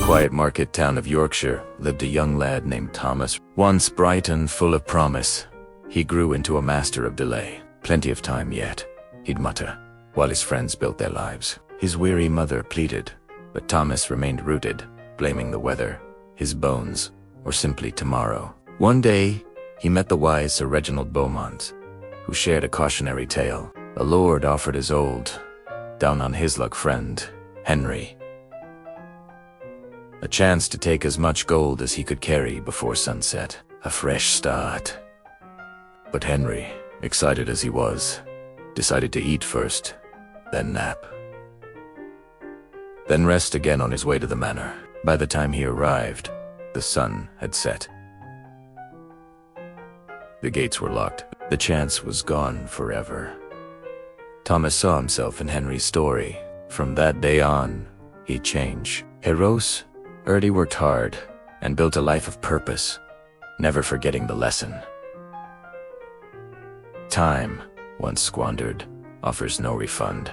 quiet market town of Yorkshire lived a young lad named Thomas. Once bright and full of promise, he grew into a master of delay. Plenty of time yet, he'd mutter, while his friends built their lives. His weary mother pleaded, but Thomas remained rooted, blaming the weather, his bones, or simply tomorrow. One day, he met the wise Sir Reginald Beaumont, who shared a cautionary tale. The Lord offered his old, down-on-his-luck friend, Henry, a chance to take as much gold as he could carry before sunset. A fresh start. But Henry, excited as he was, decided to eat first, then nap, then rest again on his way to the manor. By the time he arrived, the sun had set. The gates were locked. The chance was gone forever. Thomas saw himself in Henry's story. From that day on, he changed. Heroes, Erdy worked hard and built a life of purpose, never forgetting the lesson. Time, once squandered, offers no refund.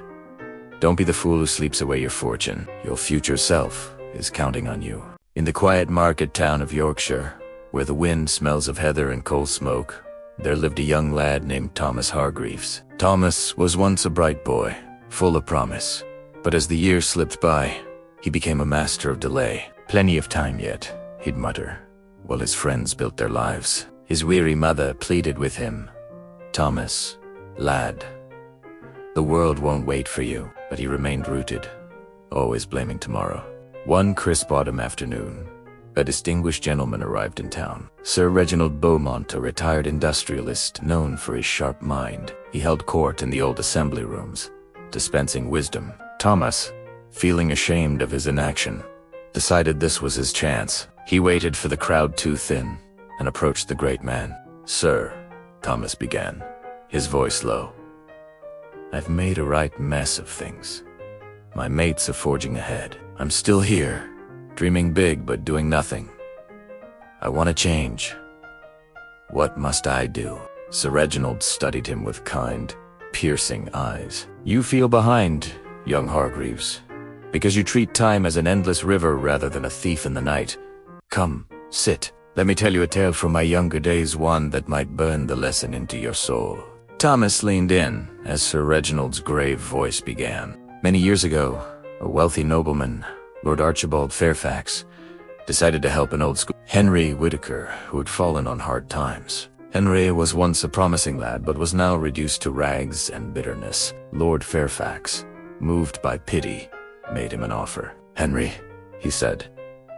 Don't be the fool who sleeps away your fortune. Your future self is counting on you. In the quiet market town of Yorkshire, where the wind smells of heather and coal smoke, there lived a young lad named Thomas Hargreaves. Thomas was once a bright boy, full of promise. But as the years slipped by, he became a master of delay. Plenty of time yet, he'd mutter, while his friends built their lives. His weary mother pleaded with him, "Thomas, lad, the world won't wait for you." But he remained rooted, always blaming tomorrow. One crisp autumn afternoon, a distinguished gentleman arrived in town. Sir Reginald Beaumont, a retired industrialist known for his sharp mind. He held court in the old assembly rooms, dispensing wisdom. Thomas, feeling ashamed of his inaction, decided this was his chance. He waited for the crowd too thin and approached the great man. "Sir," Thomas began, his voice low, "I've made a right mess of things. My mates are forging ahead. I'm still here, dreaming big but doing nothing. I want to change. What must I do?" Sir Reginald studied him with kind, piercing eyes. "You feel behind, young Hargreaves, because you treat time as an endless river rather than a thief in the night. Come, sit. Let me tell you a tale from my younger days, one that might burn the lesson into your soul." Thomas leaned in as Sir Reginald's grave voice began. Many years ago, a wealthy nobleman, Lord Archibald Fairfax, decided to help an old school Henry Whitaker, who had fallen on hard times. Henry was once a promising lad, but was now reduced to rags and bitterness. Lord Fairfax, moved by pity, made him an offer. "Henry," he said,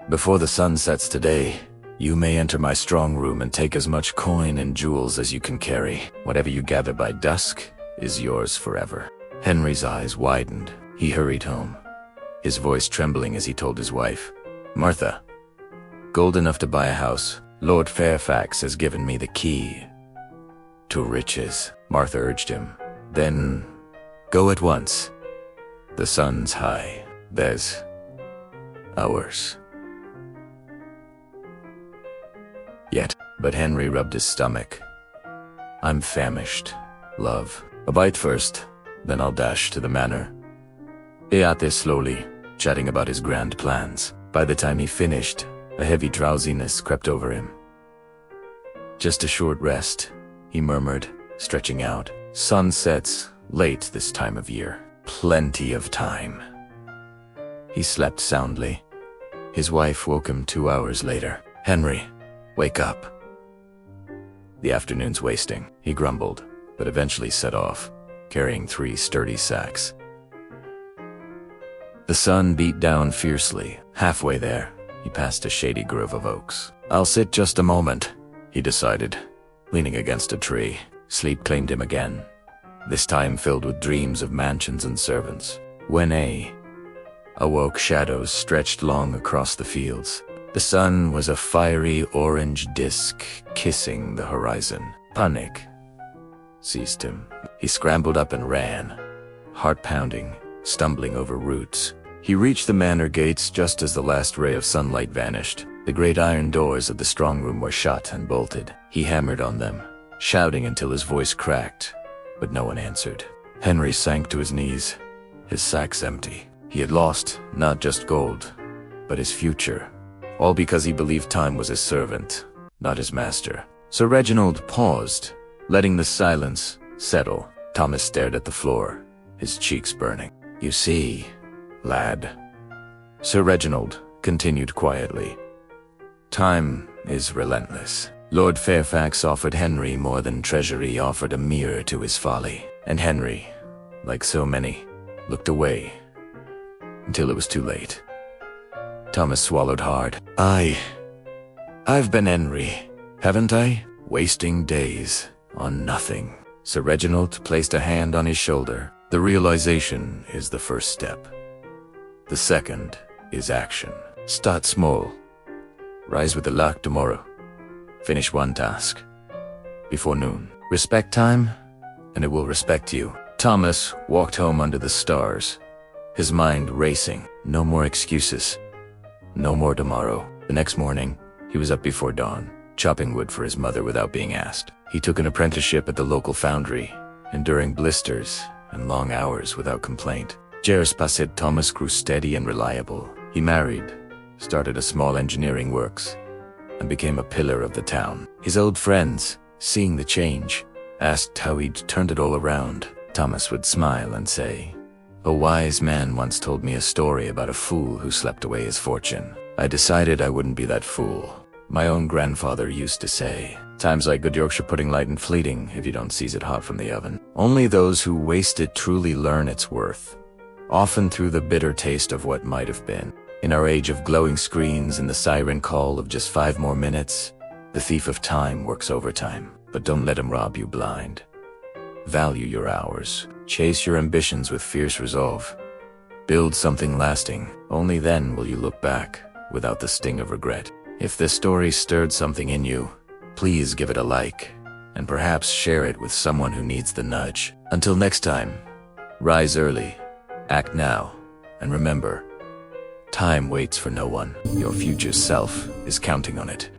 "before the sun sets today, you may enter my strong room and take as much coin and jewels as you can carry. Whatever you gather by dusk is yours forever." Henry's eyes widened. He hurried home, his voice trembling as he told his wife, "Martha, gold enough to buy a house. Lord Fairfax has given me the key to riches." Martha urged him, "Then go at once. The sun's high. There's hours yet." But Henry rubbed his stomach. "I'm famished, love. A bite first, then I'll dash to the manor." He ate there slowly, chatting about his grand plans. By the time he finished, a heavy drowsiness crept over him. "Just a short rest," he murmured, stretching out. "Sun sets late this time of year. Plenty of time." He slept soundly. His wife woke him 2 hours later. "Henry, wake up. The afternoon's wasting," he grumbled, but eventually set off, carrying 3 sturdy sacks. The sun beat down fiercely. Halfway there, he passed a shady grove of oaks. "I'll sit just a moment," he decided, leaning against a tree. Sleep claimed him again, this time filled with dreams of mansions and servants. When awoke, shadows stretched long across the fields. The sun was a fiery orange disk kissing the horizon. Panic seized him. He scrambled up and ran, heart pounding, stumbling over roots. He reached the manor gates just as the last ray of sunlight vanished. The great iron doors of the strong room were shut and bolted. He hammered on them, shouting until his voice cracked, but no one answered. Henry sank to his knees, his sacks empty. He had lost not just gold, but his future. All because he believed time was his servant, not his master. Sir Reginald paused, letting the silence settle. Thomas stared at the floor, his cheeks burning. "You see, lad," Sir Reginald continued quietly, "time is relentless. Lord Fairfax offered Henry more than Treasury offered a mirror to his folly. And Henry, like so many, looked away until it was too late." Thomas swallowed hard. I've been Henry, haven't I? Wasting days on nothing." Sir Reginald placed a hand on his shoulder. "The realization is the first step. The second is action. Start small. Rise with the lark tomorrow. Finish one task before noon. Respect time, and it will respect you." Thomas walked home under the stars, his mind racing. No more excuses. No more tomorrow. The next morning, he was up before dawn, chopping wood for his mother without being asked. He took an apprenticeship at the local foundry, enduring blisters and long hours without complaint. Years passed. Thomas grew steady and reliable. He married, started a small engineering works, and became a pillar of the town. His old friends, seeing the change, asked how he'd turned it all around. Thomas would smile and say, "A wise man once told me a story about a fool who slept away his fortune. I decided I wouldn't be that fool. My own grandfather used to say, 'Time's like good Yorkshire pudding, light and fleeting if you don't seize it hot from the oven.' Only those who waste it truly learn its worth, often through the bitter taste of what might have been." In our age of glowing screens and the siren call of just 5 more minutes, the thief of time works overtime. But don't let him rob you blind. Value your hours. Chase your ambitions with fierce resolve. Build something lasting. Only then will you look back without the sting of regret. If this story stirred something in you, please give it a like, and perhaps share it with someone who needs the nudge. Until next time, rise early, act now, and remember, time waits for no one. Your future self is counting on it.